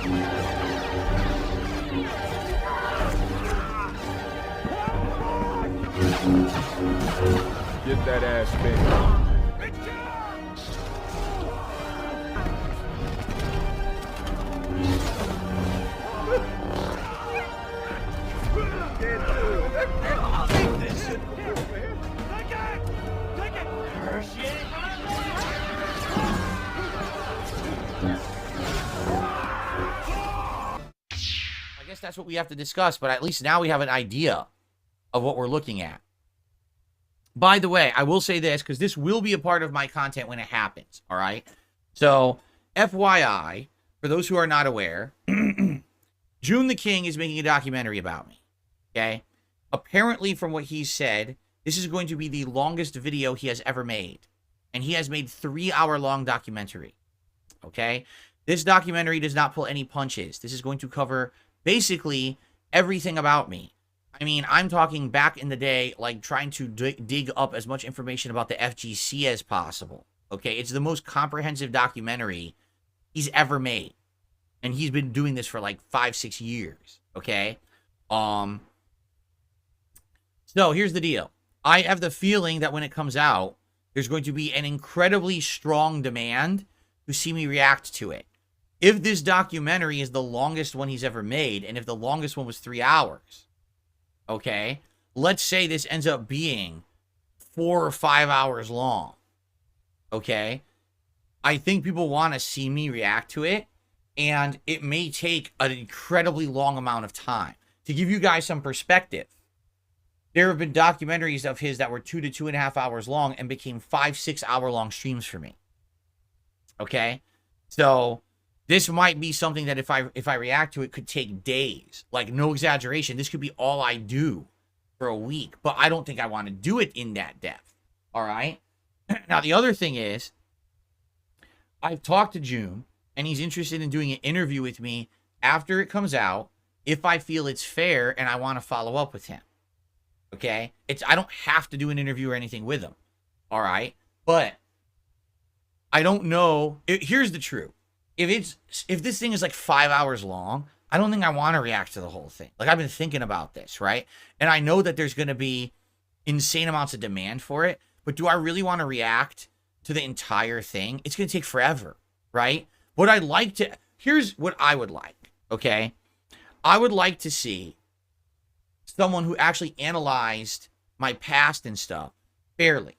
Get that ass bent. I guess that's what we have to discuss, but at least now we have an idea of what we're looking at. By the way, I will say this, because this will be a part of my content when it happens, all right? So, FYI, for those who are not aware, Joon the King is making a documentary about me, okay? Apparently, from what he said, this is going to be the longest video he has ever made. And he has made 3-hour-long documentary, okay? This documentary does not pull any punches. This is going to cover basically everything about me. I mean, I'm talking back in the day, like trying to dig up as much information about the FGC as possible. Okay, it's the most comprehensive documentary he's ever made. And he's been doing this for like 5-6 years. Okay. So here's the deal. I have the feeling that when it comes out, there's going to be an incredibly strong demand to see me react to it. If this documentary is the longest one he's ever made, and if the longest one was 3 hours, okay, let's say this ends up being 4 or 5 hours long, okay, I think people want to see me react to it, and it may take an incredibly long amount of time. To give you guys some perspective, there have been documentaries of his that were 2 to 2.5 hours long and became 5-6 hour long streams for me, okay? So this might be something that if I react to it could take days. Like, no exaggeration. This could be all I do for a week. But I don't think I want to do it in that depth. All right? Now, the other thing is, I've talked to Joon, and he's interested in doing an interview with me after it comes out, if I feel it's fair and I want to follow up with him. Okay? I don't have to do an interview or anything with him. All right? But I don't know. Here's the truth. If this thing is like 5 hours long, I don't think I want to react to the whole thing. Like, I've been thinking about this, right? And I know that there's going to be insane amounts of demand for it, but do I really want to react to the entire thing? It's going to take forever, right? Here's what I would like, okay? I would like to see someone who actually analyzed my past and stuff fairly.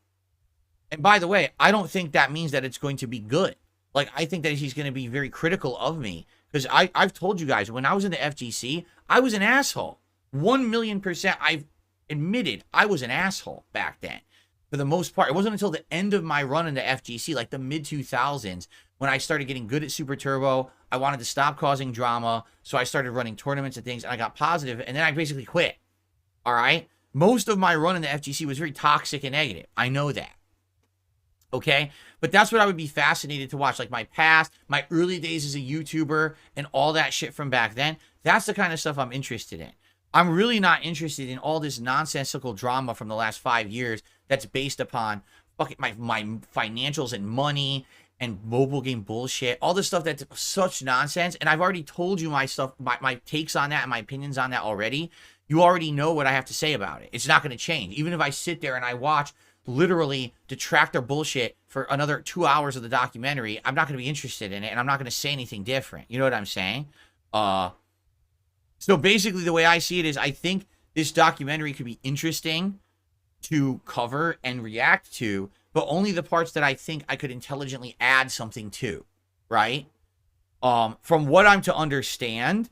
And by the way, I don't think that means that it's going to be good. Like, I think that he's going to be very critical of me, because I've told you guys, when I was in the FGC, I was an asshole. 1,000,000%, I've admitted I was an asshole back then. For the most part, it wasn't until the end of my run in the FGC, like the mid-2000s, when I started getting good at Super Turbo. I wanted to stop causing drama, so I started running tournaments and things, and I got positive, and then I basically quit. All right? Most of my run in the FGC was very toxic and negative. I know that. Okay? But that's what I would be fascinated to watch. Like, my past, my early days as a YouTuber, and all that shit from back then. That's the kind of stuff I'm interested in. I'm really not interested in all this nonsensical drama from the last 5 years that's based upon fucking my financials and money and mobile game bullshit. All this stuff that's such nonsense. And I've already told you my stuff, my takes on that and my opinions on that already. You already know what I have to say about it. It's not going to change. Even if I sit there and I watch literally detractor bullshit for another 2 hours of the documentary, I'm not going to be interested in it, and I'm not going to say anything different. You know what I'm saying? So basically the way I see it is, I think this documentary could be interesting to cover and react to, but only the parts that I think I could intelligently add something to, right? From what I'm to understand,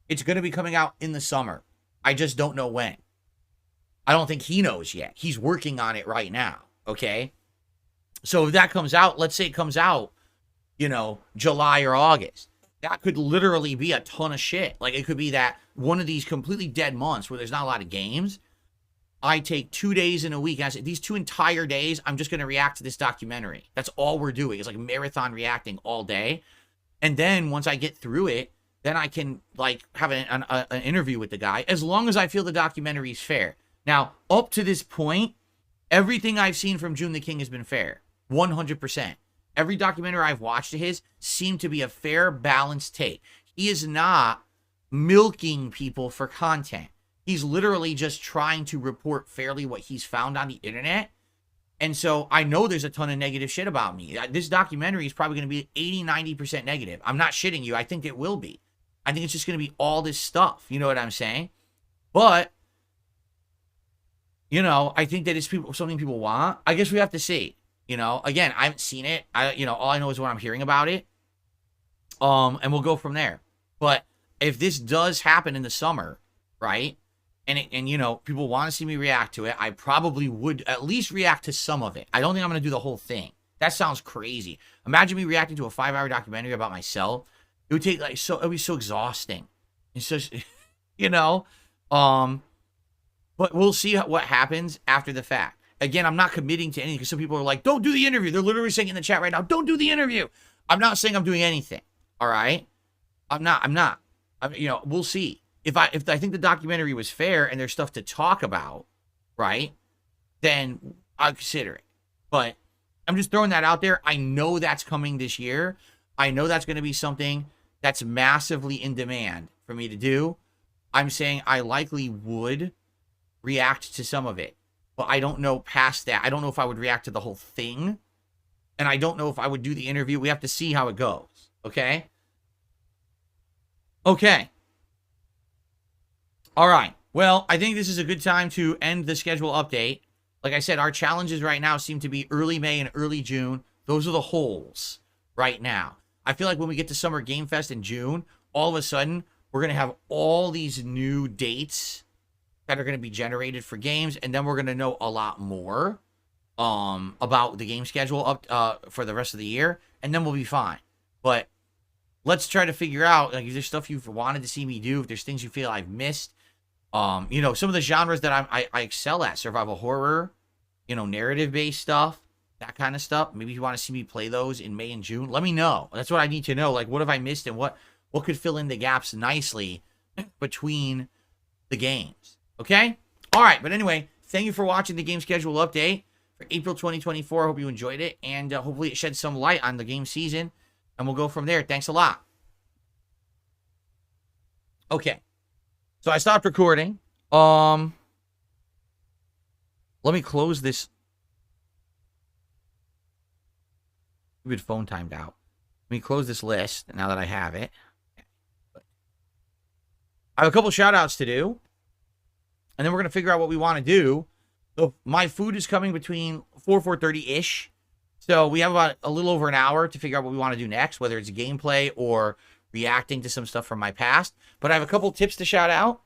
it's going to be coming out in the summer. I just don't know when. I don't think he knows yet. He's working on it right now, okay? So if that comes out, let's say it comes out, you know, July or August. That could literally be a ton of shit. Like, it could be that one of these completely dead months where there's not a lot of games, I take 2 days in a week, and I say, these 2 entire days, I'm just going to react to this documentary. That's all we're doing. It's like marathon reacting all day. And then once I get through it, then I can, like, have an interview with the guy, as long as I feel the documentary is fair. Now, up to this point, everything I've seen from Joon the King has been fair. 100%. Every documentary I've watched of his seemed to be a fair, balanced take. He is not milking people for content. He's literally just trying to report fairly what he's found on the internet. And so I know there's a ton of negative shit about me. This documentary is probably going to be 80-90% negative. I'm not shitting you. I think it will be. I think it's just going to be all this stuff. You know what I'm saying? But, you know, I think that it's something people want. I guess we have to see. You know, again, I haven't seen it. All I know is what I'm hearing about it. And we'll go from there. But if this does happen in the summer, right? And you know, people want to see me react to it, I probably would at least react to some of it. I don't think I'm going to do the whole thing. That sounds crazy. Imagine me reacting to a 5-hour documentary about myself. It would take it would be so exhausting. It's just, you know, but we'll see what happens after the fact. Again, I'm not committing to anything because some people are like, don't do the interview. They're literally saying in the chat right now, don't do the interview. I'm not saying I'm doing anything. All right. I'm not, you know, we'll see. If I think the documentary was fair and there's stuff to talk about, right, then I'll consider it. But I'm just throwing that out there. I know that's coming this year. I know that's going to be something that's massively in demand for me to do. I'm saying I likely would react to some of it, but I don't know past that. I don't know if I would react to the whole thing, and I don't know if I would do the interview. We have to see how it goes, okay? Okay. All right. Well, I think this is a good time to end the schedule update. Like I said, our challenges right now seem to be early May and early June. Those are the holes right now. I feel like when we get to Summer Game Fest in June, all of a sudden, we're going to have all these new dates that are going to be generated for games, and then we're going to know a lot more about the game schedule up for the rest of the year, and then we'll be fine. But let's try to figure out, like, if there's stuff you've wanted to see me do, if there's things you feel I've missed. You know, some of the genres that I excel at, survival horror, you know, narrative-based stuff, that kind of stuff. Maybe you want to see me play those in May and June. Let me know. That's what I need to know. Like, what have I missed and what could fill in the gaps nicely between the games? Okay? All right. But anyway, thank you for watching the game schedule update for April 2024. I hope you enjoyed it, and hopefully it sheds some light on the game season, and we'll go from there. Thanks a lot. Okay. So I stopped recording. Let me close this. Stupid phone timed out. Let me close this list now that I have it. I have a couple shout outs to do. And then we're going to figure out what we want to do. So my food is coming between 4:30-ish. So we have about a little over an hour to figure out what we want to do next, whether it's gameplay or reacting to some stuff from my past. But I have a couple tips to shout out.